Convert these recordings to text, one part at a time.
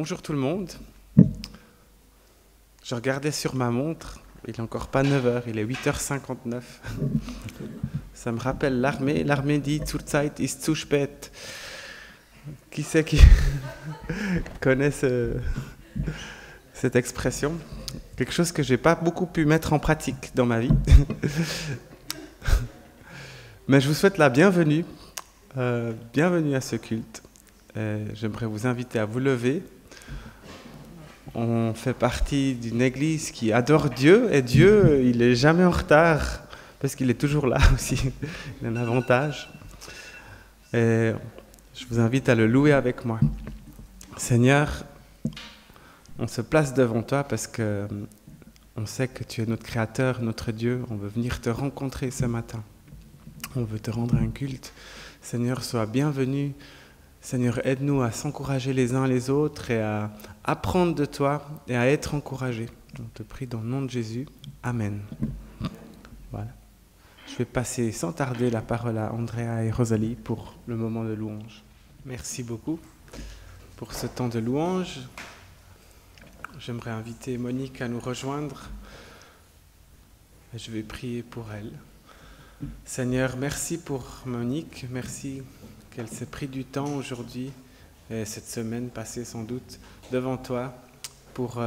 Bonjour tout le monde. Je regardais sur ma montre, il n'est encore pas 9 heures, il est 8h59. Ça me rappelle l'armée. L'armée dit « Zur Zeit ist zu spät ». Qui c'est qui connaît cette expression? Quelque chose que je n'ai pas beaucoup pu mettre en pratique dans ma vie. Mais je vous souhaite la bienvenue. Bienvenue à ce culte. J'aimerais vous inviter à vous lever. On fait partie d'une église qui adore Dieu, et Dieu, il n'est jamais en retard, parce qu'il est toujours là aussi. Il a un avantage. Et je vous invite à le louer avec moi. Seigneur, on se place devant toi parce que on sait que tu es notre Créateur, notre Dieu. On veut venir te rencontrer ce matin. On veut te rendre un culte. Seigneur, sois bienvenu. Seigneur, aide-nous à s'encourager les uns les autres et à apprendre de toi et à être encouragés. On te prie dans le nom de Jésus. Amen. Voilà. Je vais passer sans tarder la parole à Andrea et Rosalie pour le moment de louange. Merci beaucoup pour ce temps de louange. J'aimerais inviter Monique à nous rejoindre. Et je vais prier pour elle. Seigneur, merci pour Monique. Merci qu'elle s'est pris du temps aujourd'hui et cette semaine passée sans doute devant toi pour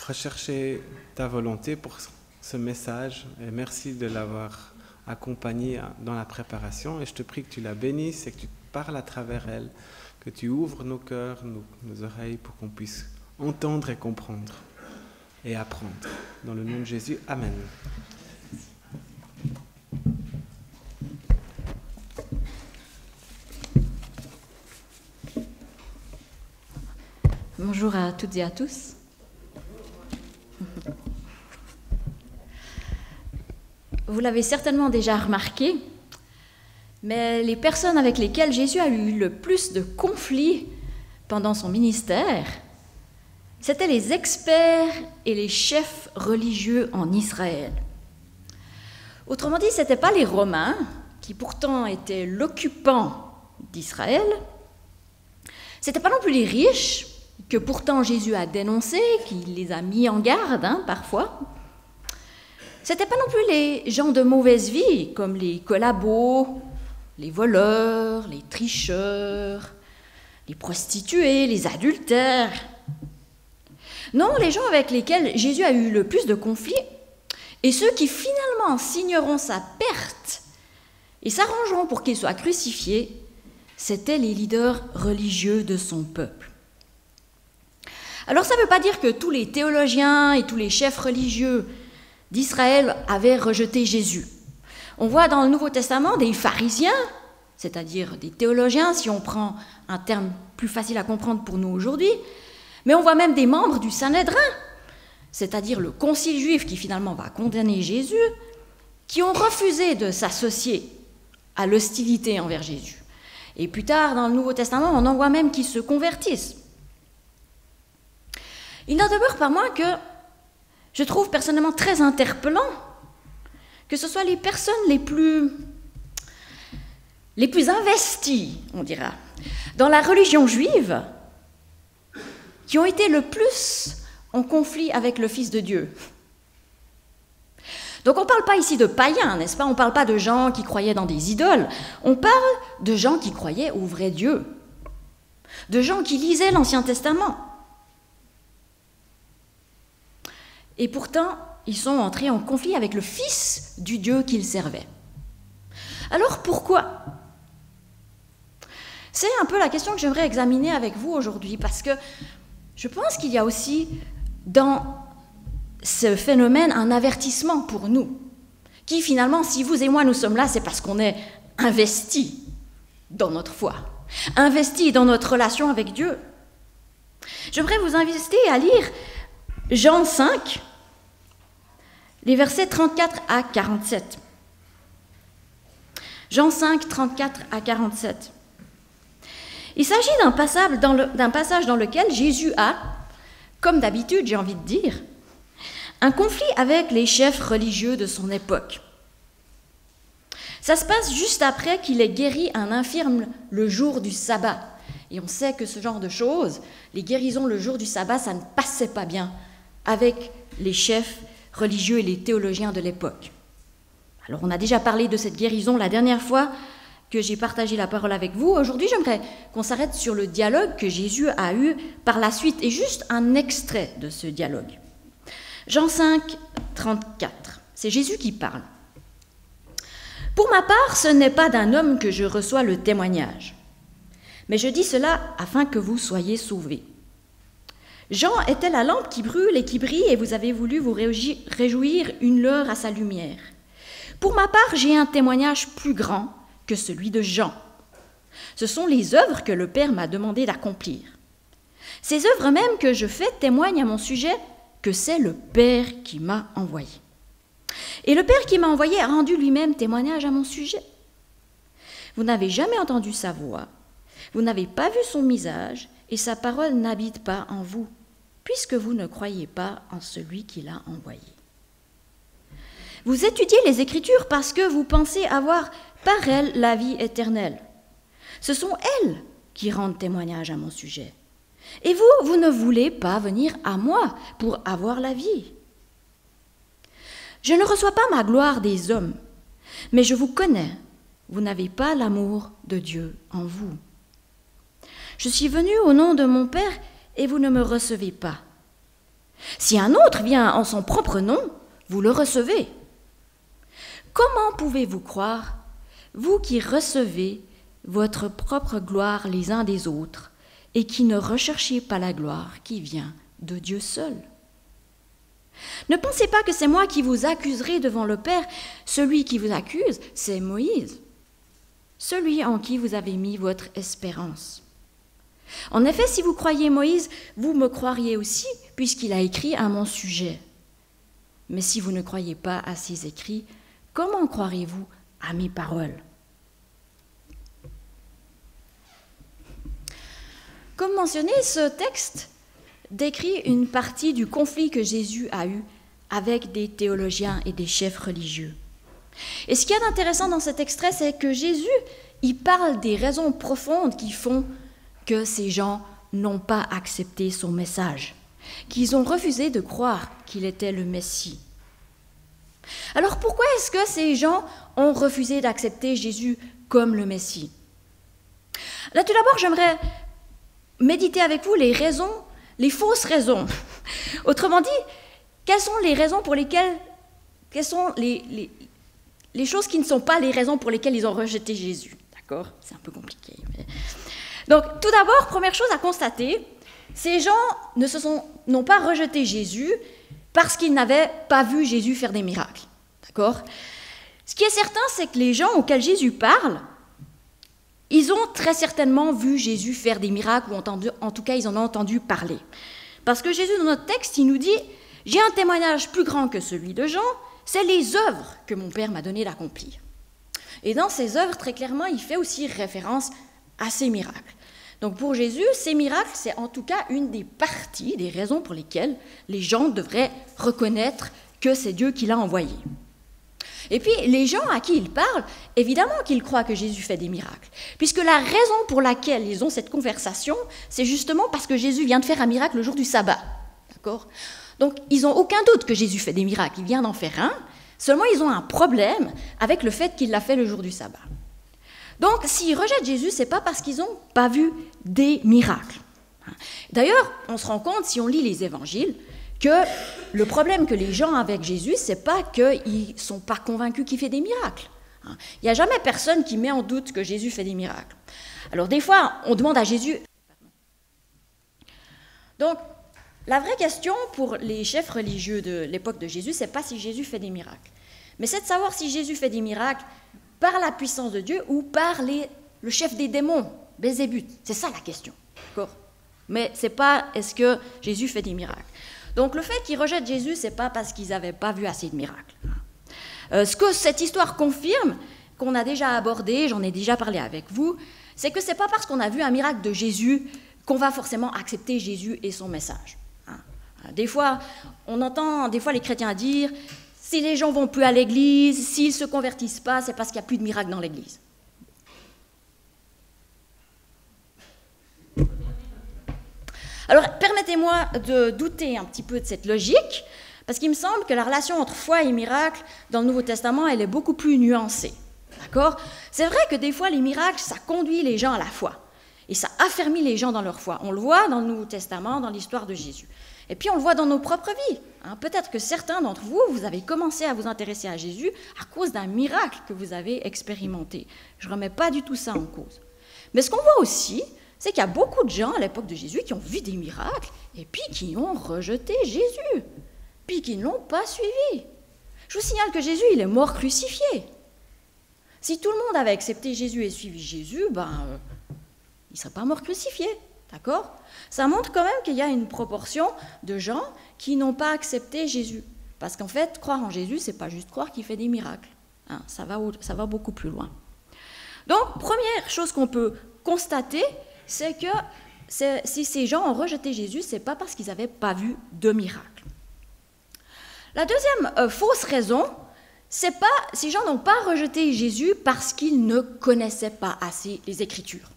rechercher ta volonté pour ce message. Et merci de l'avoir accompagnée dans la préparation. Et je te prie que tu la bénisses et que tu parles à travers elle, que tu ouvres nos cœurs, nos oreilles pour qu'on puisse entendre et comprendre et apprendre. Dans le nom de Jésus, Amen. Bonjour à toutes et à tous. Vous l'avez certainement déjà remarqué, mais les personnes avec lesquelles Jésus a eu le plus de conflits pendant son ministère, c'étaient les experts et les chefs religieux en Israël. Autrement dit, ce n'étaient pas les Romains, qui pourtant étaient l'occupant d'Israël, ce n'étaient pas non plus les riches, que pourtant Jésus a dénoncé, qu'il les a mis en garde parfois. Ce n'étaient pas non plus les gens de mauvaise vie, comme les collabos, les voleurs, les tricheurs, les prostituées, les adultères. Non, les gens avec lesquels Jésus a eu le plus de conflits, et ceux qui finalement signeront sa perte et s'arrangeront pour qu'il soit crucifié, c'étaient les leaders religieux de son peuple. Alors ça ne veut pas dire que tous les théologiens et tous les chefs religieux d'Israël avaient rejeté Jésus. On voit dans le Nouveau Testament des pharisiens, c'est-à-dire des théologiens, si on prend un terme plus facile à comprendre pour nous aujourd'hui, mais on voit même des membres du Sanhédrin, c'est-à-dire le concile juif qui finalement va condamner Jésus, qui ont refusé de s'associer à l'hostilité envers Jésus. Et plus tard, dans le Nouveau Testament, on en voit même qui se convertissent. Il n'en demeure pas moins que je trouve personnellement très interpellant que ce soit les personnes les plus investies, on dira, dans la religion juive qui ont été le plus en conflit avec le Fils de Dieu. Donc on ne parle pas ici de païens, n'est-ce pas? On ne parle pas de gens qui croyaient dans des idoles. On parle de gens qui croyaient au vrai Dieu, de gens qui lisaient l'Ancien Testament. Et pourtant, ils sont entrés en conflit avec le Fils du Dieu qu'ils servaient. Alors pourquoi? C'est un peu la question que j'aimerais examiner avec vous aujourd'hui, parce que je pense qu'il y a aussi dans ce phénomène un avertissement pour nous, qui finalement, si vous et moi nous sommes là, c'est parce qu'on est investis dans notre foi, investis dans notre relation avec Dieu. J'aimerais vous inviter à lire Jean 5, les versets 34 à 47. Jean 5, 34 à 47. Il s'agit d'un passage dans lequel Jésus a, comme d'habitude, j'ai envie de dire, un conflit avec les chefs religieux de son époque. Ça se passe juste après qu'il ait guéri un infirme le jour du sabbat. Et on sait que ce genre de choses, les guérisons le jour du sabbat, ça ne passait pas bien avec les chefs religieux et les théologiens de l'époque. Alors on a déjà parlé de cette guérison la dernière fois que j'ai partagé la parole avec vous. Aujourd'hui, j'aimerais qu'on s'arrête sur le dialogue que Jésus a eu par la suite, et juste un extrait de ce dialogue. Jean 5, 34, c'est Jésus qui parle. « Pour ma part, ce n'est pas d'un homme que je reçois le témoignage, mais je dis cela afin que vous soyez sauvés. Jean était la lampe qui brûle et qui brille, et vous avez voulu vous réjouir une heure à sa lumière. Pour ma part, j'ai un témoignage plus grand que celui de Jean. Ce sont les œuvres que le Père m'a demandé d'accomplir. Ces œuvres même que je fais témoignent à mon sujet que c'est le Père qui m'a envoyé. Et le Père qui m'a envoyé a rendu lui-même témoignage à mon sujet. Vous n'avez jamais entendu sa voix, vous n'avez pas vu son visage, et sa parole n'habite pas en vous, puisque vous ne croyez pas en celui qui l'a envoyé. Vous étudiez les Écritures parce que vous pensez avoir par elles la vie éternelle. Ce sont elles qui rendent témoignage à mon sujet. Et vous, vous ne voulez pas venir à moi pour avoir la vie. Je ne reçois pas ma gloire des hommes, mais je vous connais. Vous n'avez pas l'amour de Dieu en vous. Je suis venu au nom de mon Père et vous ne me recevez pas. Si un autre vient en son propre nom, vous le recevez. Comment pouvez-vous croire, vous qui recevez votre propre gloire les uns des autres et qui ne recherchez pas la gloire qui vient de Dieu seul? Ne pensez pas que c'est moi qui vous accuserai devant le Père. Celui qui vous accuse, c'est Moïse, celui en qui vous avez mis votre espérance. En effet, si vous croyez Moïse, vous me croiriez aussi, puisqu'il a écrit à mon sujet. Mais si vous ne croyez pas à ses écrits, comment croirez-vous à mes paroles? Comme mentionné, ce texte décrit une partie du conflit que Jésus a eu avec des théologiens et des chefs religieux. Et ce qu'il y a d'intéressant dans cet extrait, c'est que Jésus, il parle des raisons profondes qui font que ces gens n'ont pas accepté son message, qu'ils ont refusé de croire qu'il était le Messie. Alors pourquoi est-ce que ces gens ont refusé d'accepter Jésus comme le Messie? Là, tout d'abord, j'aimerais méditer avec vous les raisons, les fausses raisons. Autrement dit, quelles sont les raisons pour lesquelles, quelles sont les choses qui ne sont pas les raisons pour lesquelles ils ont rejeté Jésus. D'accord? C'est un peu compliqué. Mais... Donc, tout d'abord, première chose à constater, ces gens n'ont pas rejeté Jésus parce qu'ils n'avaient pas vu Jésus faire des miracles. D'accord? Ce qui est certain, c'est que les gens auxquels Jésus parle, ils ont très certainement vu Jésus faire des miracles, ou en tout cas, ils en ont entendu parler. Parce que Jésus, dans notre texte, il nous dit « J'ai un témoignage plus grand que celui de Jean, c'est les œuvres que mon Père m'a donné d'accomplir. » Et dans ces œuvres, très clairement, il fait aussi référence à ces miracles. Donc pour Jésus, ces miracles, c'est en tout cas une des parties, des raisons pour lesquelles les gens devraient reconnaître que c'est Dieu qui l'a envoyé. Et puis, les gens à qui il parle, évidemment qu'ils croient que Jésus fait des miracles, puisque la raison pour laquelle ils ont cette conversation, c'est justement parce que Jésus vient de faire un miracle le jour du sabbat. D'accord ? Donc, ils n'ont aucun doute que Jésus fait des miracles, il vient d'en faire un, seulement ils ont un problème avec le fait qu'il l'a fait le jour du sabbat. Donc, s'ils rejettent Jésus, ce n'est pas parce qu'ils n'ont pas vu des miracles. D'ailleurs, on se rend compte, si on lit les évangiles, que le problème que les gens ont avec Jésus, ce n'est pas qu'ils ne sont pas convaincus qu'il fait des miracles. Il n'y a jamais personne qui met en doute que Jésus fait des miracles. Alors des fois, on demande à Jésus... Donc, la vraie question pour les chefs religieux de l'époque de Jésus, ce n'est pas si Jésus fait des miracles, mais c'est de savoir si Jésus fait des miracles par la puissance de Dieu ou par le chef des démons, Belzébuth. C'est ça la question. D'accord ? Mais ce n'est pas est-ce que Jésus fait des miracles. Donc le fait qu'ils rejettent Jésus, ce n'est pas parce qu'ils n'avaient pas vu assez de miracles. Ce que cette histoire confirme, qu'on a déjà abordé, j'en ai déjà parlé avec vous, c'est que ce n'est pas parce qu'on a vu un miracle de Jésus qu'on va forcément accepter Jésus et son message. Des fois, on entend les chrétiens dire « si les gens ne vont plus à l'église, s'ils ne se convertissent pas, c'est parce qu'il n'y a plus de miracles dans l'église ». Alors, permettez-moi de douter un petit peu de cette logique, parce qu'il me semble que la relation entre foi et miracle dans le Nouveau Testament, elle est beaucoup plus nuancée. D'accord ? C'est vrai que des fois, les miracles, ça conduit les gens à la foi, et ça affermit les gens dans leur foi. On le voit dans le Nouveau Testament, dans l'histoire de Jésus. Et puis, on le voit dans nos propres vies. Peut-être que certains d'entre vous, vous avez commencé à vous intéresser à Jésus à cause d'un miracle que vous avez expérimenté. Je ne remets pas du tout ça en cause. Mais ce qu'on voit aussi, c'est qu'il y a beaucoup de gens à l'époque de Jésus qui ont vu des miracles et puis qui ont rejeté Jésus, puis qui ne l'ont pas suivi. Je vous signale que Jésus, il est mort crucifié. Si tout le monde avait accepté Jésus et suivi Jésus, il ne serait pas mort crucifié, d'accord ? Ça montre quand même qu'il y a une proportion de gens qui n'ont pas accepté Jésus. Parce qu'en fait, croire en Jésus, ce n'est pas juste croire qu'il fait des miracles. Ça va beaucoup plus loin. Donc, première chose qu'on peut constater, c'est que si ces gens ont rejeté Jésus, ce n'est pas parce qu'ils n'avaient pas vu de miracle. La deuxième fausse raison, c'est pas, ces gens n'ont pas rejeté Jésus parce qu'ils ne connaissaient pas assez les Écritures.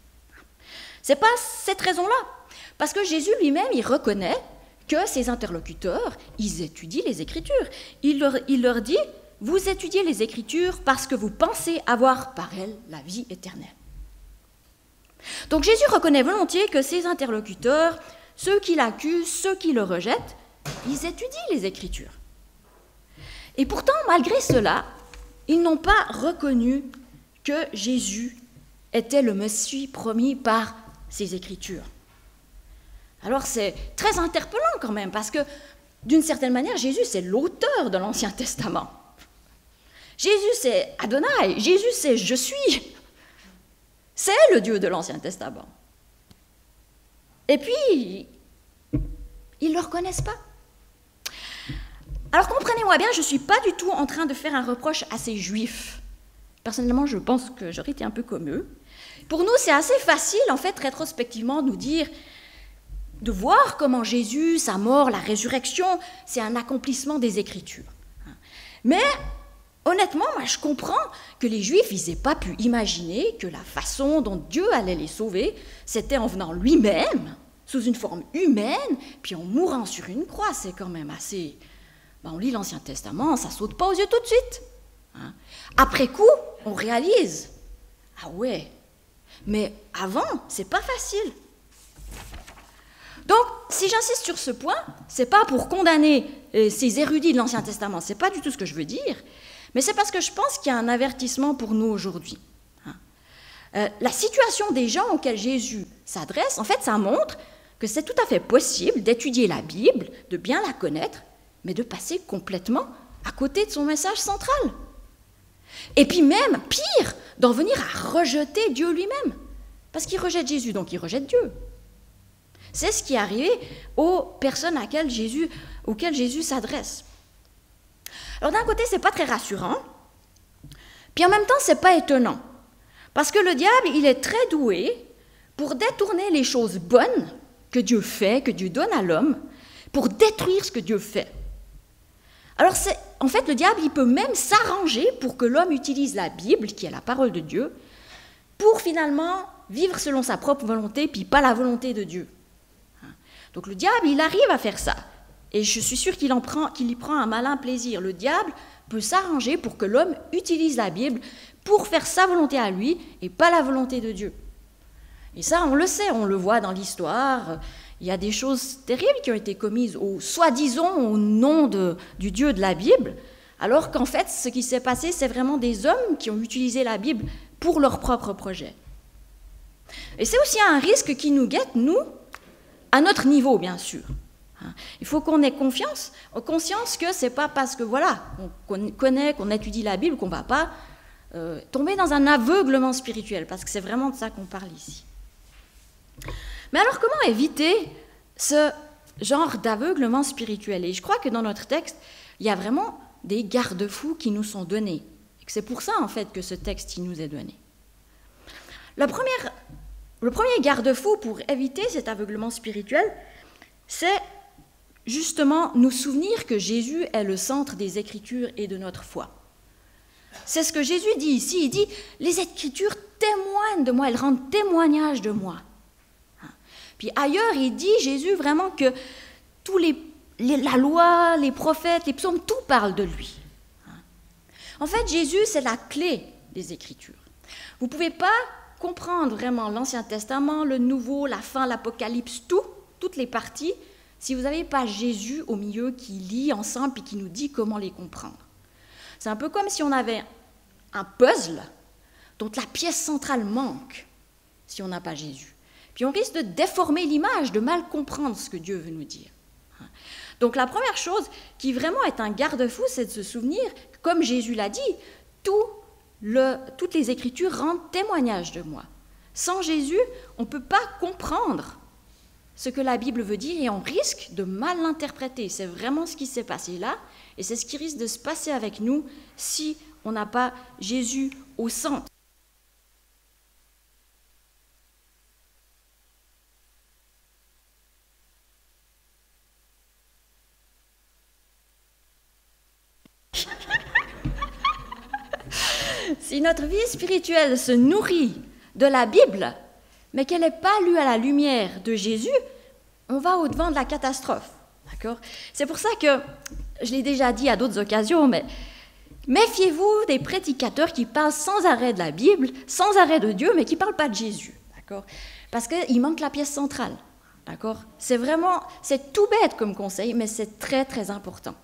Ce n'est pas cette raison-là. Parce que Jésus lui-même, il reconnaît que ses interlocuteurs, ils étudient les Écritures. Il leur dit, vous étudiez les Écritures parce que vous pensez avoir par elles la vie éternelle. Donc Jésus reconnaît volontiers que ses interlocuteurs, ceux qui l'accusent, ceux qui le rejettent, ils étudient les Écritures. Et pourtant, malgré cela, ils n'ont pas reconnu que Jésus était le Messie promis par ces Écritures. Alors c'est très interpellant quand même, parce que d'une certaine manière, Jésus c'est l'auteur de l'Ancien Testament. Jésus c'est Adonai, Jésus c'est « je suis ». C'est le Dieu de l'Ancien Testament. Et puis, ils ne le reconnaissent pas. Alors comprenez-moi bien, je ne suis pas du tout en train de faire un reproche à ces Juifs. Personnellement, je pense que j'aurais été un peu comme eux. Pour nous, c'est assez facile, en fait, rétrospectivement, de nous dire, de voir comment Jésus, sa mort, la résurrection, c'est un accomplissement des Écritures. Mais, honnêtement, moi, je comprends que les Juifs, ils n'aient pas pu imaginer que la façon dont Dieu allait les sauver, c'était en venant lui-même, sous une forme humaine, puis en mourant sur une croix. C'est quand même assez... on lit l'Ancien Testament, ça ne saute pas aux yeux tout de suite. Après coup, on réalise, ah ouais, mais avant, c'est pas facile. Donc, si j'insiste sur ce point, c'est pas pour condamner ces érudits de l'Ancien Testament, c'est pas du tout ce que je veux dire, mais c'est parce que je pense qu'il y a un avertissement pour nous aujourd'hui. La situation des gens auxquels Jésus s'adresse, en fait, ça montre que c'est tout à fait possible d'étudier la Bible, de bien la connaître, mais de passer complètement à côté de son message central. Et puis même, pire, d'en venir à rejeter Dieu lui-même. Parce qu'il rejette Jésus, donc il rejette Dieu. C'est ce qui est arrivé aux personnes auxquelles Jésus s'adresse. Alors d'un côté, ce n'est pas très rassurant, puis en même temps, ce n'est pas étonnant. Parce que le diable, il est très doué pour détourner les choses bonnes que Dieu fait, que Dieu donne à l'homme, pour détruire ce que Dieu fait. Alors, en fait, le diable, il peut même s'arranger pour que l'homme utilise la Bible, qui est la parole de Dieu, pour finalement vivre selon sa propre volonté, puis pas la volonté de Dieu. Donc le diable, il arrive à faire ça. Et je suis sûre qu'il y prend un malin plaisir. Le diable peut s'arranger pour que l'homme utilise la Bible pour faire sa volonté à lui et pas la volonté de Dieu. Et ça, on le sait, on le voit dans l'histoire. Il y a des choses terribles qui ont été commises, soi-disant au nom du Dieu de la Bible, alors qu'en fait, ce qui s'est passé, c'est vraiment des hommes qui ont utilisé la Bible pour leur propre projet. Et c'est aussi un risque qui nous guette, nous, à notre niveau, bien sûr. Il faut qu'on ait conscience que ce n'est pas parce que, voilà, on connaît, qu'on étudie la Bible, qu'on ne va pas tomber dans un aveuglement spirituel, parce que c'est vraiment de ça qu'on parle ici. Mais alors, comment éviter ce genre d'aveuglement spirituel? Et je crois que dans notre texte, il y a vraiment des garde-fous qui nous sont donnés. Et c'est pour ça, en fait, que ce texte il nous est donné. Le premier garde-fou pour éviter cet aveuglement spirituel, c'est justement nous souvenir que Jésus est le centre des Écritures et de notre foi. C'est ce que Jésus dit ici. Il dit « Les Écritures témoignent de moi, elles rendent témoignage de moi. » Puis ailleurs, il dit, Jésus, vraiment que la loi, les prophètes, les psaumes, tout parle de lui. En fait, Jésus, c'est la clé des Écritures. Vous ne pouvez pas comprendre vraiment l'Ancien Testament, le Nouveau, la fin, l'Apocalypse, toutes les parties, si vous n'avez pas Jésus au milieu qui lit ensemble et qui nous dit comment les comprendre. C'est un peu comme si on avait un puzzle dont la pièce centrale manque si on n'a pas Jésus. Puis on risque de déformer l'image, de mal comprendre ce que Dieu veut nous dire. Donc la première chose qui vraiment est un garde-fou, c'est de se souvenir, comme Jésus l'a dit, toutes les Écritures rendent témoignage de moi. Sans Jésus, on ne peut pas comprendre ce que la Bible veut dire et on risque de mal l'interpréter. C'est vraiment ce qui s'est passé là et c'est ce qui risque de se passer avec nous si on n'a pas Jésus au centre. Si notre vie spirituelle se nourrit de la Bible, mais qu'elle n'est pas lue à la lumière de Jésus, on va au-devant de la catastrophe. D'accord ? C'est pour ça que, je l'ai déjà dit à d'autres occasions, mais méfiez-vous des prédicateurs qui parlent sans arrêt de la Bible, sans arrêt de Dieu, mais qui ne parlent pas de Jésus. D'accord ? Parce qu'il manque la pièce centrale. D'accord ? C'est tout bête comme conseil, mais c'est très, très important.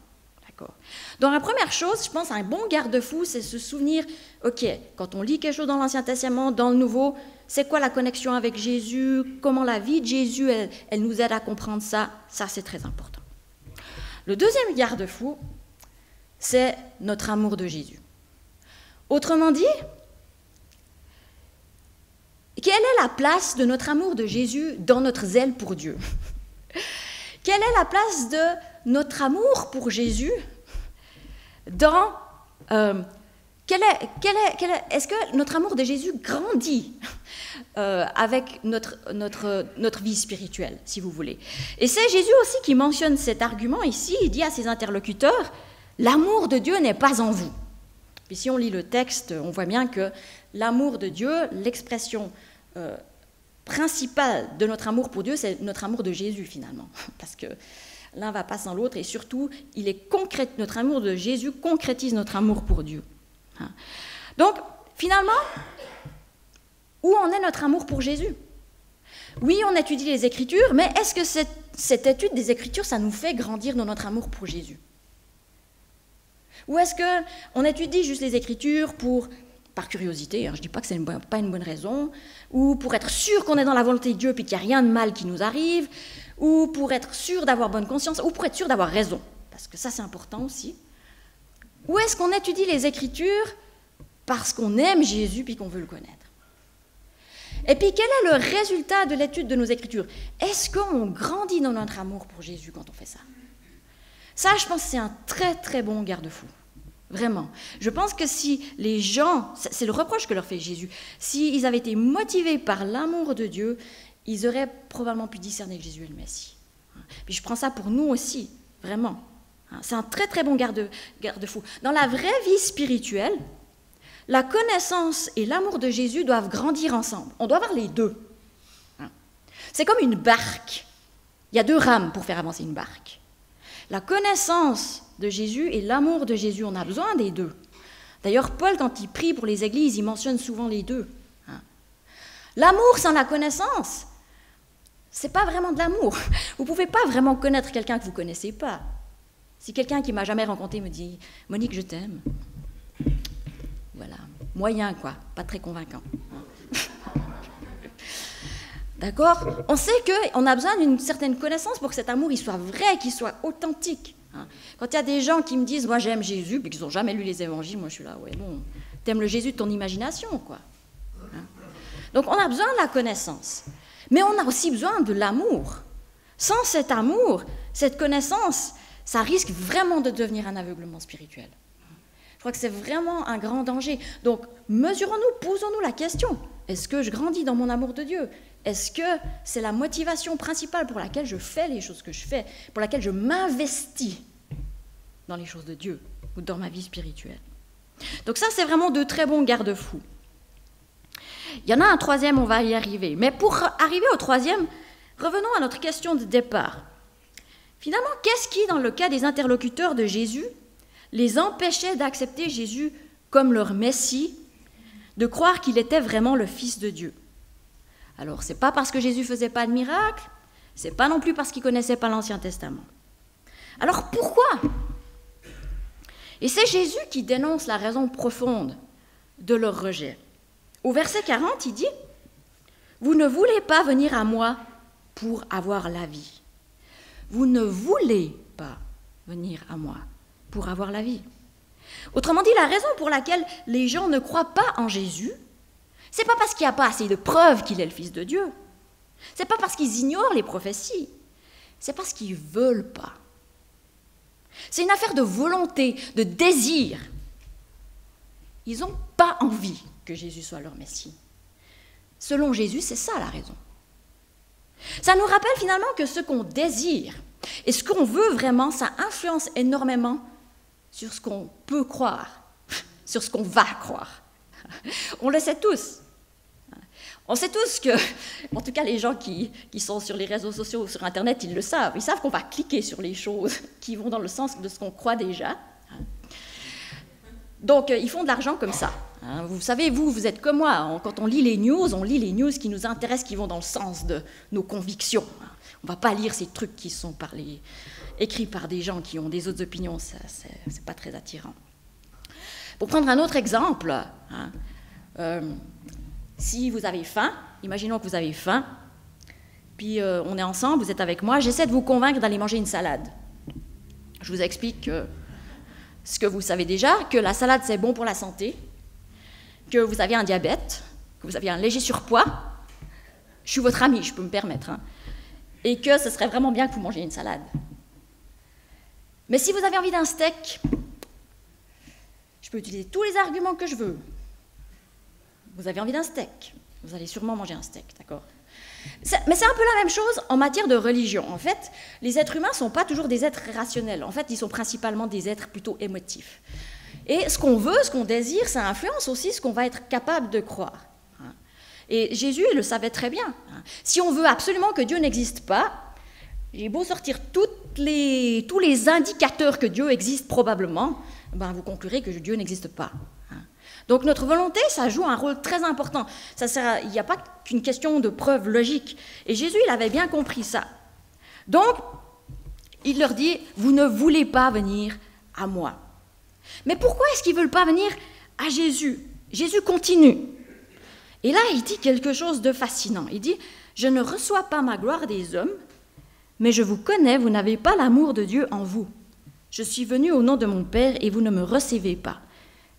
Donc la première chose, je pense, un bon garde-fou, c'est se souvenir, ok, quand on lit quelque chose dans l'Ancien Testament, dans le Nouveau, c'est quoi la connexion avec Jésus, comment la vie de Jésus, elle nous aide à comprendre ça, c'est très important. Le deuxième garde-fou, c'est notre amour de Jésus. Autrement dit, quelle est la place de notre amour de Jésus dans notre zèle pour Dieu ? Quelle est la place de notre amour pour Jésus dans... est-ce que notre amour de Jésus grandit avec notre vie spirituelle, si vous voulez ? Et c'est Jésus aussi qui mentionne cet argument ici. Il dit à ses interlocuteurs, « L'amour de Dieu n'est pas en vous. » Puis si on lit le texte, on voit bien que l'amour de Dieu, l'expression principale de notre amour pour Dieu, c'est notre amour de Jésus finalement, parce que l'un ne va pas sans l'autre, et surtout, notre amour de Jésus concrétise notre amour pour Dieu. Donc, finalement, où en est notre amour pour Jésus ? Oui, on étudie les Écritures, mais est-ce que cette étude des Écritures, ça nous fait grandir dans notre amour pour Jésus ? Ou est-ce qu'on étudie juste les Écritures par curiosité, je ne dis pas que ce n'est pas une bonne raison, ou pour être sûr qu'on est dans la volonté de Dieu puis qu'il n'y a rien de mal qui nous arrive, ou pour être sûr d'avoir bonne conscience, ou pour être sûr d'avoir raison, parce que ça c'est important aussi. Ou est-ce qu'on étudie les Écritures parce qu'on aime Jésus puis qu'on veut le connaître ? Et puis quel est le résultat de l'étude de nos Écritures ? Est-ce qu'on grandit dans notre amour pour Jésus quand on fait ça ? Ça, je pense que c'est un très très bon garde-fou. Vraiment. Je pense que si les gens, c'est le reproche que leur fait Jésus, s'ils avaient été motivés par l'amour de Dieu, ils auraient probablement pu discerner que Jésus est le Messie. Puis je prends ça pour nous aussi, vraiment. C'est un très très bon garde-fou. Dans la vraie vie spirituelle, la connaissance et l'amour de Jésus doivent grandir ensemble. On doit avoir les deux. C'est comme une barque. Il y a deux rames pour faire avancer une barque. La connaissance de Jésus et l'amour de Jésus, on a besoin des deux. D'ailleurs, Paul, quand il prie pour les églises, il mentionne souvent les deux. L'amour sans la connaissance, c'est pas vraiment de l'amour. Vous ne pouvez pas vraiment connaître quelqu'un que vous ne connaissez pas. Si quelqu'un qui ne m'a jamais rencontré me dit « Monique, je t'aime », voilà, moyen quoi, pas très convaincant. D'accord ? On sait qu'on a besoin d'une certaine connaissance pour que cet amour il soit vrai, qu'il soit authentique. Quand il y a des gens qui me disent « Moi, j'aime Jésus », puis qu'ils n'ont jamais lu les évangiles, moi, je suis là « Ouais, bon, t'aimes le Jésus de ton imagination, quoi. » Donc, on a besoin de la connaissance. Mais on a aussi besoin de l'amour. Sans cet amour, cette connaissance, ça risque vraiment de devenir un aveuglement spirituel. Je crois que c'est vraiment un grand danger. Donc, mesurons-nous, posons-nous la question. Est-ce que je grandis dans mon amour de Dieu ? Est-ce que c'est la motivation principale pour laquelle je fais les choses que je fais, pour laquelle je m'investis dans les choses de Dieu ou dans ma vie spirituelle ? Donc ça, c'est vraiment de très bons garde-fous. Il y en a un troisième, on va y arriver. Mais pour arriver au troisième, Revenons à notre question de départ. Finalement, qu'est-ce qui, dans le cas des interlocuteurs de Jésus, les empêchait d'accepter Jésus comme leur Messie, de croire qu'il était vraiment le Fils de Dieu? Alors, ce n'est pas parce que Jésus ne faisait pas de miracles, ce n'est pas non plus parce qu'il ne connaissait pas l'Ancien Testament. Alors, pourquoi? Et c'est Jésus qui dénonce la raison profonde de leur rejet. Au verset 40, il dit « Vous ne voulez pas venir à moi pour avoir la vie. Vous ne voulez pas venir à moi pour avoir la vie. » Autrement dit, la raison pour laquelle les gens ne croient pas en Jésus, ce n'est pas parce qu'il n'y a pas assez de preuves qu'il est le Fils de Dieu. Ce n'est pas parce qu'ils ignorent les prophéties. C'est parce qu'ils ne veulent pas. C'est une affaire de volonté, de désir. Ils n'ont pas envie que Jésus soit leur Messie. Selon Jésus, c'est ça la raison. Ça nous rappelle finalement que ce qu'on désire et ce qu'on veut vraiment, ça influence énormément sur ce qu'on peut croire, sur ce qu'on va croire. On le sait tous. On sait tous que, en tout cas les gens qui sont sur les réseaux sociaux ou sur Internet, ils le savent. Ils savent qu'on va cliquer sur les choses qui vont dans le sens de ce qu'on croit déjà. Donc, ils font de l'argent comme ça. Vous savez, vous êtes comme moi. Quand on lit les news qui nous intéressent, qui vont dans le sens de nos convictions. On ne va pas lire ces trucs qui sont écrits par des gens qui ont des autres opinions. Ce n'est pas très attirant. Pour prendre un autre exemple, si vous avez faim, imaginons que vous avez faim, puis on est ensemble, vous êtes avec moi, j'essaie de vous convaincre d'aller manger une salade. Je vous explique ce que vous savez déjà, que la salade c'est bon pour la santé, que vous avez un diabète, que vous avez un léger surpoids, je suis votre ami, je peux me permettre, et que ce serait vraiment bien que vous mangiez une salade. Mais si vous avez envie d'un steak, je peux utiliser tous les arguments que je veux. Vous avez envie d'un steak, vous allez sûrement manger un steak, d'accord? Mais c'est un peu la même chose en matière de religion. En fait, les êtres humains ne sont pas toujours des êtres rationnels. En fait, ils sont principalement des êtres plutôt émotifs. Et ce qu'on veut, ce qu'on désire, ça influence aussi ce qu'on va être capable de croire. Et Jésus il le savait très bien. Si on veut absolument que Dieu n'existe pas, j'ai beau sortir tous les indicateurs que Dieu existe probablement, vous conclurez que Dieu n'existe pas. Donc notre volonté, ça joue un rôle très important. Il n'y a pas qu'une question de preuve logique. Et Jésus, il avait bien compris ça. Donc, il leur dit, vous ne voulez pas venir à moi. Mais pourquoi est-ce qu'ils ne veulent pas venir à Jésus? Jésus continue. Et là, il dit quelque chose de fascinant. Il dit, je ne reçois pas ma gloire des hommes, mais je vous connais, vous n'avez pas l'amour de Dieu en vous. Je suis venu au nom de mon Père et vous ne me recevez pas.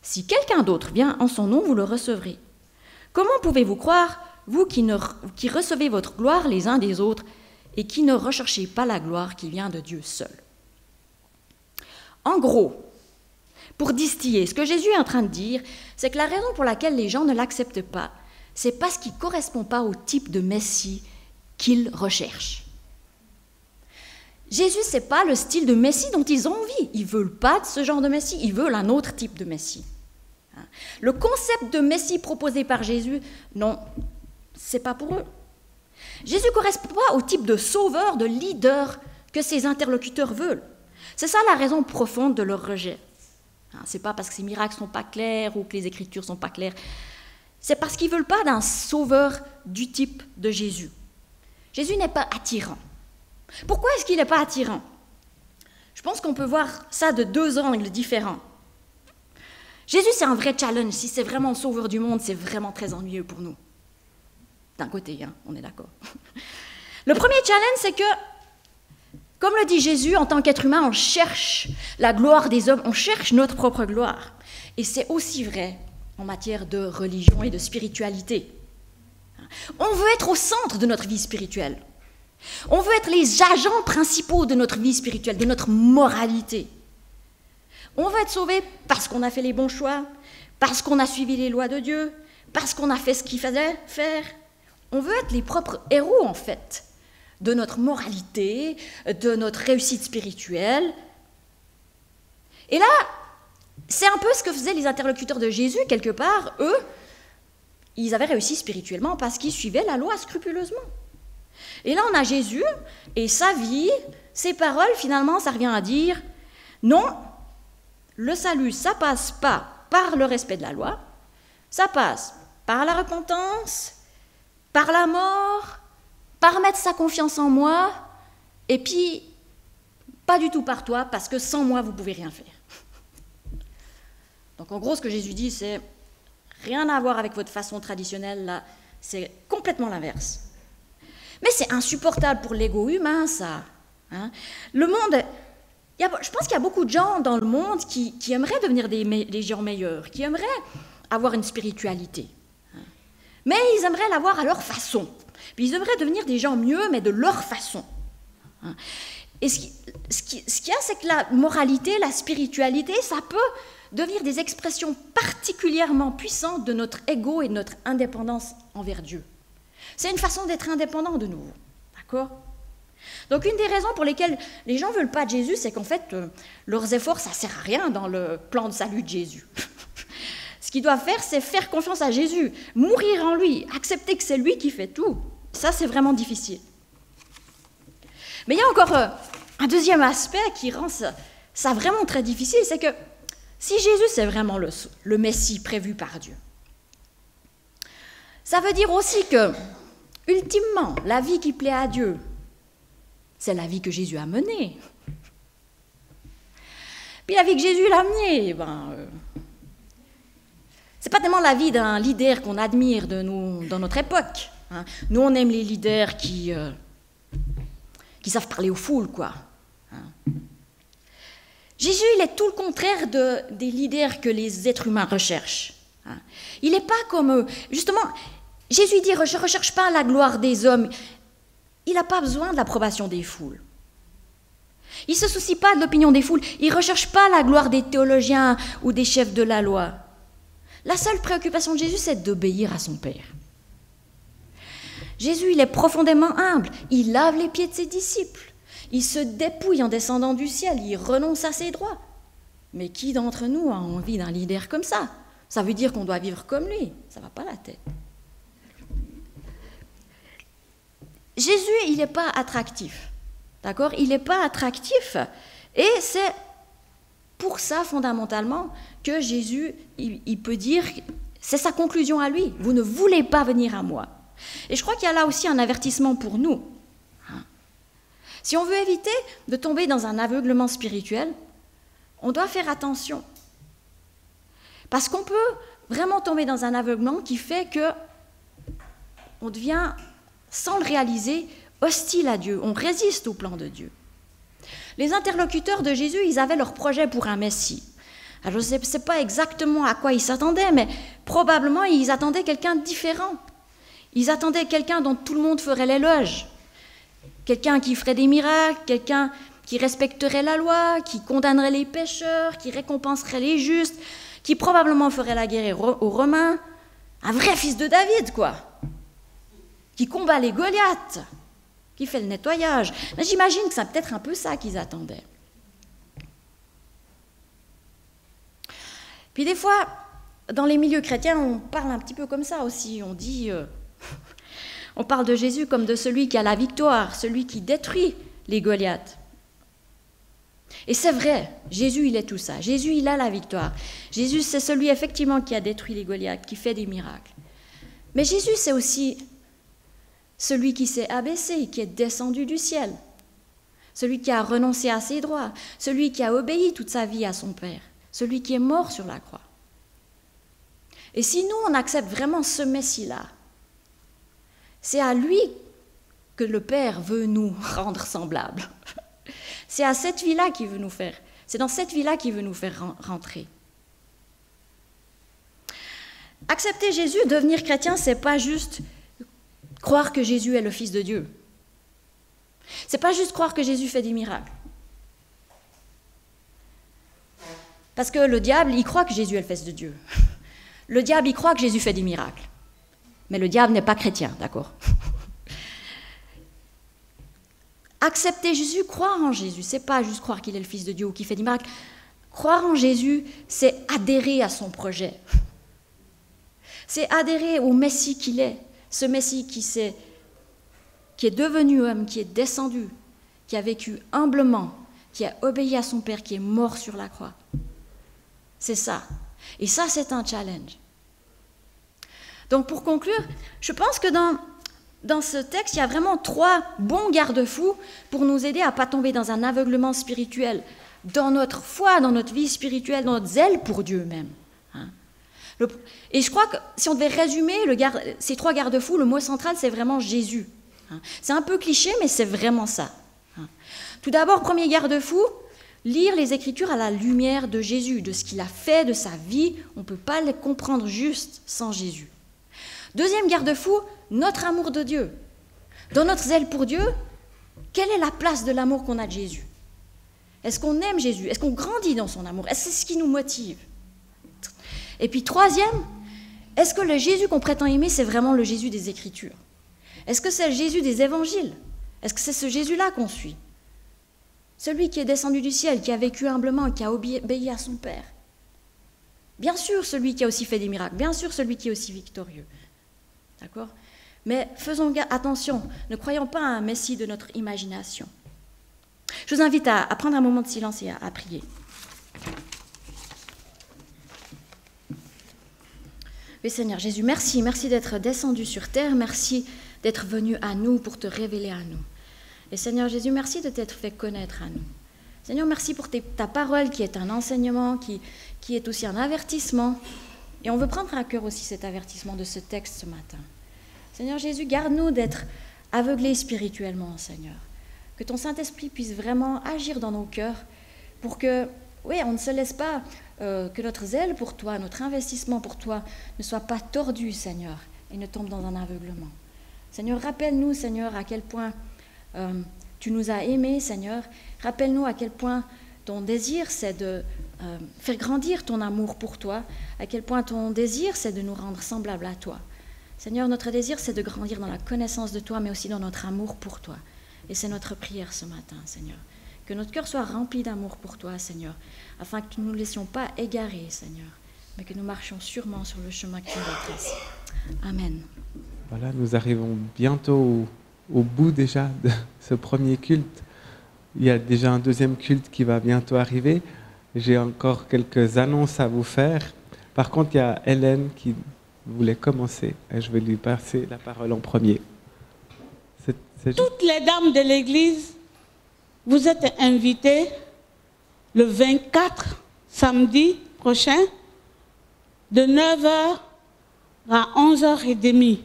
Si quelqu'un d'autre vient en son nom, vous le recevrez. Comment pouvez-vous croire, vous qui recevez votre gloire les uns des autres et qui ne recherchez pas la gloire qui vient de Dieu seul? En gros, pour distiller, ce que Jésus est en train de dire, c'est que la raison pour laquelle les gens ne l'acceptent pas, c'est parce qu'il ne correspond pas au type de Messie qu'ils recherchent. Jésus, ce n'est pas le style de Messie dont ils ont envie. Ils ne veulent pas de ce genre de Messie, ils veulent un autre type de Messie. Le concept de Messie proposé par Jésus, non, ce n'est pas pour eux. Jésus ne correspond pas au type de sauveur, de leader que ses interlocuteurs veulent. C'est ça la raison profonde de leur rejet. Ce n'est pas parce que ces miracles ne sont pas clairs ou que les Écritures ne sont pas claires. C'est parce qu'ils ne veulent pas d'un sauveur du type de Jésus. Jésus n'est pas attirant. Pourquoi est-ce qu'il n'est pas attirant? Je pense qu'on peut voir ça de deux angles différents. Jésus, c'est un vrai challenge. Si c'est vraiment le sauveur du monde, c'est vraiment très ennuyeux pour nous. D'un côté, on est d'accord. Le premier challenge, c'est que, comme le dit Jésus, en tant qu'être humain, on cherche la gloire des hommes, on cherche notre propre gloire. Et c'est aussi vrai en matière de religion et de spiritualité. On veut être au centre de notre vie spirituelle. On veut être les agents principaux de notre vie spirituelle, de notre moralité. On veut être sauvé parce qu'on a fait les bons choix, parce qu'on a suivi les lois de Dieu, parce qu'on a fait ce qu'il fallait faire. On veut être les propres héros, en fait, de notre moralité, de notre réussite spirituelle. Et là, c'est un peu ce que faisaient les interlocuteurs de Jésus, quelque part. Eux, ils avaient réussi spirituellement parce qu'ils suivaient la loi scrupuleusement. Et là, on a Jésus et sa vie, ses paroles, finalement, ça revient à dire, non, le salut, ça passe pas par le respect de la loi, ça passe par la repentance, par la mort, par mettre sa confiance en moi, et puis pas du tout par toi, parce que sans moi, vous ne pouvez rien faire. Donc en gros, ce que Jésus dit, c'est rien à voir avec votre façon traditionnelle, là, c'est complètement l'inverse. Mais c'est insupportable pour l'ego humain, ça. Hein. Le monde, je pense qu'il y a beaucoup de gens dans le monde qui aimeraient devenir des gens meilleurs, qui aimeraient avoir une spiritualité. Hein. Mais ils aimeraient l'avoir à leur façon. Puis ils aimeraient devenir des gens mieux, mais de leur façon. Hein. Et ce qu'il y a, c'est que la moralité, la spiritualité, ça peut devenir des expressions particulièrement puissantes de notre ego et de notre indépendance envers Dieu. C'est une façon d'être indépendant de nouveau. D'accord ? Donc une des raisons pour lesquelles les gens ne veulent pas de Jésus, c'est qu'en fait, leurs efforts, ça ne sert à rien dans le plan de salut de Jésus. Ce qu'ils doivent faire, c'est faire confiance à Jésus, mourir en lui, accepter que c'est lui qui fait tout. Ça, c'est vraiment difficile. Mais il y a encore un deuxième aspect qui rend ça vraiment très difficile, c'est que si Jésus, c'est vraiment le Messie prévu par Dieu, ça veut dire aussi que, ultimement, la vie qui plaît à Dieu, c'est la vie que Jésus a menée. Puis la vie que Jésus l'a menée, c'est pas tellement la vie d'un leader qu'on admire dans notre époque. Hein. Nous, on aime les leaders qui savent parler aux foules, quoi. Hein. Jésus, il est tout le contraire des leaders que les êtres humains recherchent. Hein. Il n'est pas comme eux. Justement, Jésus dit, je ne recherche pas la gloire des hommes. Il n'a pas besoin de l'approbation des foules. Il ne se soucie pas de l'opinion des foules. Il ne recherche pas la gloire des théologiens ou des chefs de la loi. La seule préoccupation de Jésus, c'est d'obéir à son Père. Jésus, il est profondément humble. Il lave les pieds de ses disciples. Il se dépouille en descendant du ciel. Il renonce à ses droits. Mais qui d'entre nous a envie d'un leader comme ça ? Ça veut dire qu'on doit vivre comme lui. Ça ne va pas la tête. Jésus, il n'est pas attractif. D'accord ? Il n'est pas attractif. Et c'est pour ça, fondamentalement, que Jésus, il peut dire, c'est sa conclusion à lui. Vous ne voulez pas venir à moi. Et je crois qu'il y a là aussi un avertissement pour nous. Si on veut éviter de tomber dans un aveuglement spirituel, on doit faire attention. Parce qu'on peut vraiment tomber dans un aveuglement qui fait qu'on devient, sans le réaliser, hostile à Dieu. On résiste au plan de Dieu. Les interlocuteurs de Jésus, ils avaient leur projet pour un Messie. Alors, je ne sais pas exactement à quoi ils s'attendaient, mais probablement ils attendaient quelqu'un de différent. Ils attendaient quelqu'un dont tout le monde ferait l'éloge. Quelqu'un qui ferait des miracles, quelqu'un qui respecterait la loi, qui condamnerait les pécheurs, qui récompenserait les justes, qui probablement ferait la guerre aux Romains. Un vrai fils de David, quoi. Qui combat les Goliaths, qui fait le nettoyage. Mais j'imagine que c'est peut-être un peu ça qu'ils attendaient. Puis des fois, dans les milieux chrétiens, on parle un petit peu comme ça aussi. On dit, on parle de Jésus comme de celui qui a la victoire, celui qui détruit les Goliaths. Et c'est vrai, Jésus, il est tout ça. Jésus, il a la victoire. Jésus, c'est celui effectivement qui a détruit les Goliaths, qui fait des miracles. Mais Jésus, c'est aussi celui qui s'est abaissé, qui est descendu du ciel. Celui qui a renoncé à ses droits. Celui qui a obéi toute sa vie à son Père. Celui qui est mort sur la croix. Et si nous, on accepte vraiment ce Messie-là, c'est à lui que le Père veut nous rendre semblables. C'est à cette vie-là qu'il veut nous faire. C'est dans cette vie-là qu'il veut nous faire rentrer. Accepter Jésus, devenir chrétien, c'est pas juste croire que Jésus est le Fils de Dieu. C'est pas juste croire que Jésus fait des miracles. Parce que le diable, il croit que Jésus est le Fils de Dieu. Le diable, il croit que Jésus fait des miracles. Mais le diable n'est pas chrétien, d'accord ? Accepter Jésus, croire en Jésus, c'est pas juste croire qu'il est le Fils de Dieu ou qu'il fait des miracles. Croire en Jésus, c'est adhérer à son projet. C'est adhérer au Messie qu'il est, ce Messie qui s'est qui est devenu homme, qui est descendu, qui a vécu humblement, qui a obéi à son Père, qui est mort sur la croix. C'est ça. Et ça, c'est un challenge. Donc pour conclure, je pense que dans ce texte, il y a vraiment 3 bons garde-fous pour nous aider à ne pas tomber dans un aveuglement spirituel, dans notre foi, dans notre vie spirituelle, dans notre zèle pour Dieu même. Et je crois que si on devait résumer ces 3 garde-fous, le mot central, c'est vraiment Jésus. C'est un peu cliché, mais c'est vraiment ça. Tout d'abord, premier garde-fou, lire les Écritures à la lumière de Jésus, de ce qu'il a fait, de sa vie. On ne peut pas les comprendre juste sans Jésus. Deuxième garde-fou, notre amour de Dieu. Dans notre zèle pour Dieu, quelle est la place de l'amour qu'on a de Jésus? Est-ce qu'on aime Jésus? Est-ce qu'on grandit dans son amour? Est-ce que c'est ce qui nous motive? Et puis troisième, est-ce que le Jésus qu'on prétend aimer, c'est vraiment le Jésus des Écritures? Est-ce que c'est le Jésus des Évangiles? Est-ce que c'est ce Jésus-là qu'on suit? Celui qui est descendu du ciel, qui a vécu humblement, qui a obéi à son Père. Bien sûr, celui qui a aussi fait des miracles. Bien sûr, celui qui est aussi victorieux. D'accord? Mais faisons attention, ne croyons pas à un Messie de notre imagination. Je vous invite à prendre un moment de silence et à prier. Oui, Seigneur Jésus, merci d'être descendu sur terre, merci d'être venu à nous pour te révéler à nous. Et Seigneur Jésus, merci de t'être fait connaître à nous. Seigneur, merci pour ta parole qui est un enseignement, qui est aussi un avertissement. Et on veut prendre à cœur aussi cet avertissement de ce texte ce matin. Seigneur Jésus, garde-nous d'être aveuglés spirituellement, Seigneur. Que ton Saint-Esprit puisse vraiment agir dans nos cœurs pour que, oui, on ne se laisse pas, que notre zèle pour toi, notre investissement pour toi ne soit pas tordu, Seigneur, et ne tombe dans un aveuglement. Seigneur, rappelle-nous, Seigneur, à quel point tu nous as aimés, Seigneur. Rappelle-nous à quel point ton désir, c'est de faire grandir ton amour pour toi, à quel point ton désir, c'est de nous rendre semblables à toi. Seigneur, notre désir, c'est de grandir dans la connaissance de toi, mais aussi dans notre amour pour toi. Et c'est notre prière ce matin, Seigneur. Que notre cœur soit rempli d'amour pour toi, Seigneur, afin que nous ne nous laissions pas égarer, Seigneur, mais que nous marchions sûrement sur le chemin que tu nous traces. Amen. Voilà, nous arrivons bientôt au bout déjà de ce premier culte. Il y a déjà un deuxième culte qui va bientôt arriver. J'ai encore quelques annonces à vous faire. Par contre, il y a Hélène qui voulait commencer et je vais lui passer la parole en premier. Toutes les dames de l'église, vous êtes invitées le 24, samedi prochain, de 9h à 11h30.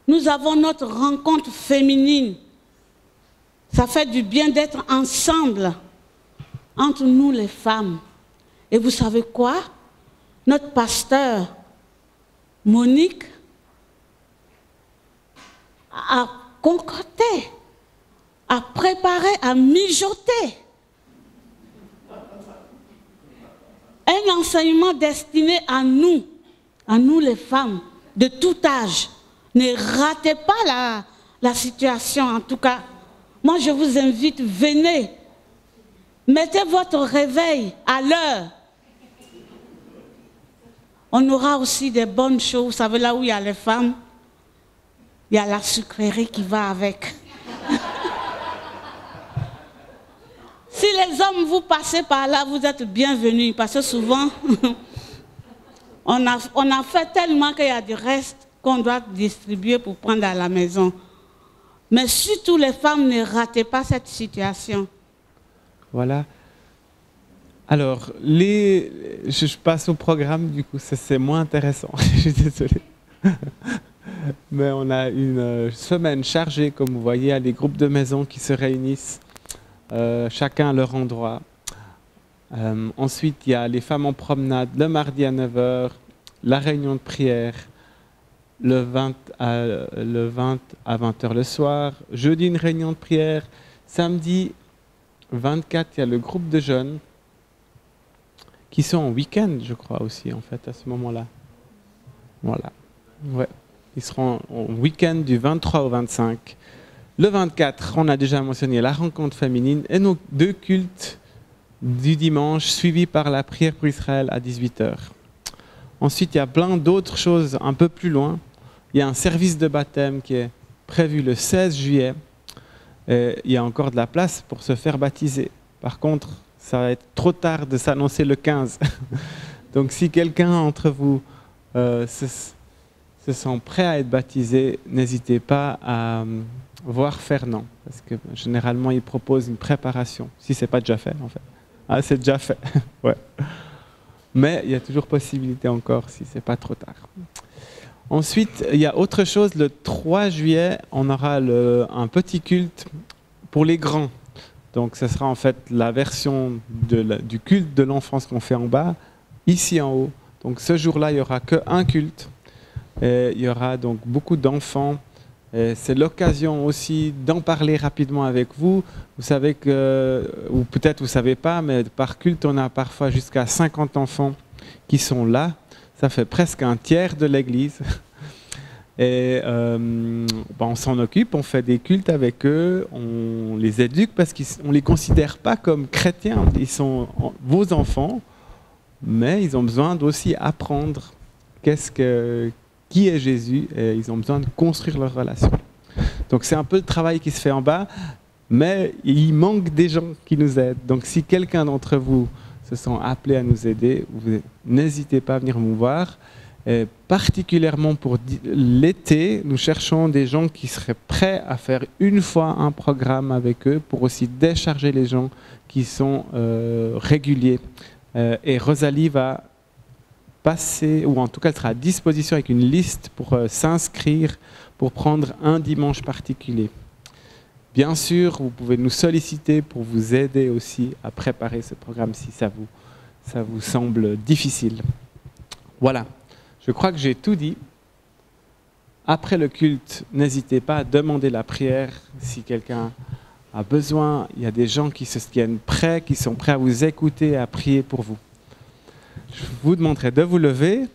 Nous avons notre rencontre féminine. Ça fait du bien d'être ensemble, entre nous les femmes. Et vous savez quoi? Notre pasteur, Monique, a concocté, a préparé, a mijoté un enseignement destiné à nous les femmes, de tout âge. Ne ratez pas la situation, en tout cas. Moi, je vous invite, venez. Mettez votre réveil à l'heure. On aura aussi des bonnes choses. Vous savez, là où il y a les femmes, il y a la sucrerie qui va avec. Si les hommes, vous passez par là, vous êtes bienvenus. Parce que souvent, on a fait tellement qu'il y a du reste qu'on doit distribuer pour prendre à la maison. Mais surtout les femmes, ne ratez pas cette situation. Voilà. Alors, je passe au programme, du coup, c'est moins intéressant. Je suis désolé. Mais on a une semaine chargée, comme vous voyez, il y a les groupes de maison qui se réunissent, chacun à leur endroit. Ensuite, il y a les femmes en promenade, le mardi à 9h, la réunion de prière, le 20 à 20h le soir, jeudi une réunion de prière, samedi 24, il y a le groupe de jeunes qui sont en week-end, je crois aussi, en fait, à ce moment-là. Voilà. Ouais. Ils seront en week-end du 23 au 25. Le 24, on a déjà mentionné la rencontre féminine et nos 2 cultes du dimanche suivis par la prière pour Israël à 18h. Ensuite, il y a plein d'autres choses un peu plus loin. Il y a un service de baptême qui est prévu le 16 juillet il y a encore de la place pour se faire baptiser. Par contre, ça va être trop tard de s'annoncer le 15. Donc si quelqu'un entre vous se sent prêt à être baptisé, n'hésitez pas à voir Fernand, parce que généralement il propose une préparation, si ce n'est pas déjà fait en fait. Ah, c'est déjà fait, ouais. Mais il y a toujours possibilité encore si ce n'est pas trop tard. Ensuite, il y a autre chose, le 3 juillet, on aura un petit culte pour les grands. Donc ce sera en fait la version du culte de l'enfance qu'on fait en bas, ici en haut. Donc ce jour-là, il n'y aura qu'un culte. Et il y aura donc beaucoup d'enfants. C'est l'occasion aussi d'en parler rapidement avec vous. Vous savez que, ou peut-être vous ne savez pas, mais par culte, on a parfois jusqu'à 50 enfants qui sont là. Ça fait presque un tiers de l'église. Et on s'en occupe, on fait des cultes avec eux, on les éduque parce qu'on ne les considère pas comme chrétiens. Ils sont vos enfants, mais ils ont besoin d'aussi apprendre qui est Jésus, et ils ont besoin de construire leur relation. Donc c'est un peu le travail qui se fait en bas, mais il manque des gens qui nous aident. Donc si quelqu'un d'entre vous se sent appelé à nous aider, n'hésitez pas à venir nous voir. Et particulièrement pour l'été, nous cherchons des gens qui seraient prêts à faire une fois un programme avec eux pour aussi décharger les gens qui sont réguliers. Et Rosalie va passer, ou en tout cas elle sera à disposition avec une liste pour s'inscrire, pour prendre un dimanche particulier. Bien sûr, vous pouvez nous solliciter pour vous aider aussi à préparer ce programme si ça vous semble difficile. Voilà, je crois que j'ai tout dit. Après le culte, n'hésitez pas à demander la prière si quelqu'un a besoin. Il y a des gens qui se tiennent prêts, qui sont prêts à vous écouter et à prier pour vous. Je vous demanderai de vous lever.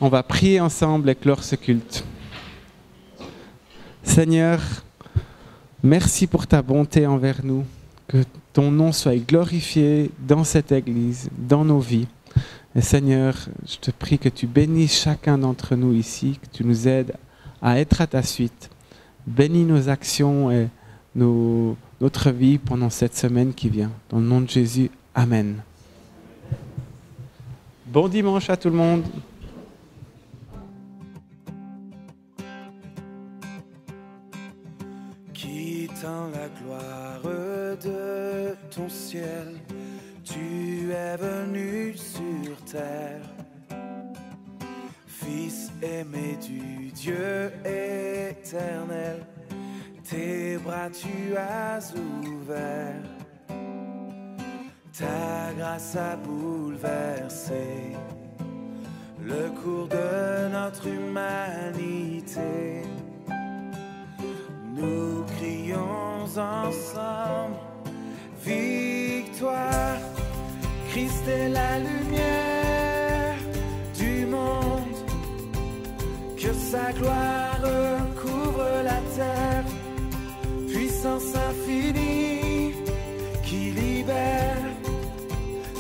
On va prier ensemble et clore ce culte. Seigneur, merci pour ta bonté envers nous. Que ton nom soit glorifié dans cette Église, dans nos vies. Et Seigneur, je te prie que tu bénisses chacun d'entre nous ici, que tu nous aides à être à ta suite. Bénis nos actions et notre vie pendant cette semaine qui vient. Dans le nom de Jésus, Amen. Bon dimanche à tout le monde. Quittant la gloire de ton ciel, tu es venu sur terre. Fils aimé du Dieu éternel, tes bras tu as ouverts. Ta grâce a bouleversé le cours de notre humanité. Nous crions ensemble victoire. Christ est la lumière du monde. Que sa gloire couvre la terre. Puissance infinie qui libère.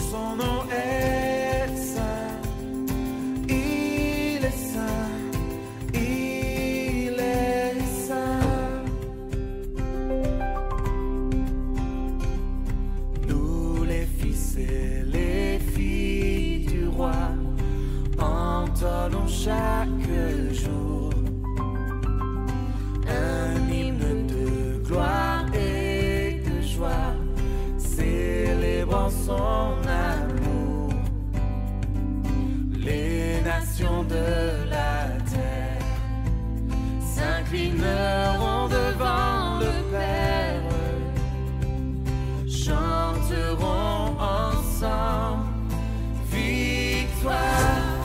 Son nom est saint, il est saint, il est saint. Nous les fils et les filles du roi, entonnons chaque jour un hymne de gloire et de joie, célébrant son amour. Les nations de la terre s'inclineront devant le Père, chanteront ensemble victoire.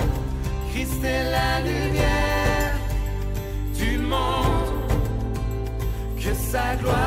Christ est la lumière du monde, que sa gloire